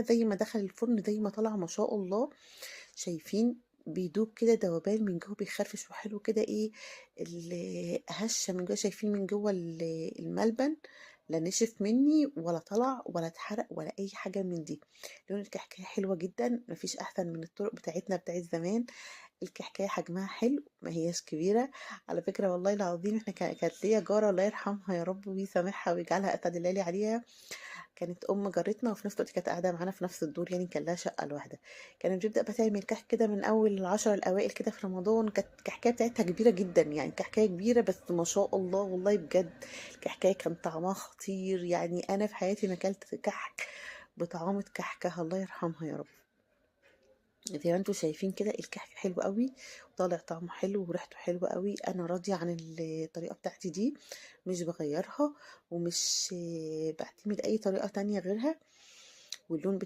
زي ما دخل الفرن زي ما طلع ما شاء الله. شايفين بيدوب كده دوبان من جوه، بيخرفش وحلو كده ايه هشة من جوه. شايفين من جوه الملبن لا نشف مني ولا طلع ولا اتحرق ولا اي حاجة من دي. لون الكحكاية حلوة جدا، مفيش احسن من الطرق بتاعتنا بتاعت زمان. الكحكاية حجمها حلو، ما هياش كبيرة على فكرة. والله العظيم احنا كانت ليا جارة الله يرحمها يا رب ويسامحها ويجعلها اسعد الليالي عليها. كانت ام جارتنا وفي نفس الوقت كانت قاعده معانا في نفس الدور، يعني كان لها شقه لوحدها. كانت بتبدا بقى تعمل كحك كده من اول العشر الاوائل كده في رمضان. كانت الكحكايه بتاعتها كبيره جدا، يعني كحكايه كبيره بس ما شاء الله والله بجد. الكحكايه كان طعمها خطير، يعني انا في حياتي ما اكلت كحك بطعامه كحكه. الله يرحمها يا رب. زي ما انتوا شايفين كده الكحك حلو قوي، وطالع طعمه حلو وريحته حلوه قوي. انا راضيه عن الطريقه بتاعتي دي، مش بغيرها ومش بعتمد اي طريقه تانية غيرها. واللون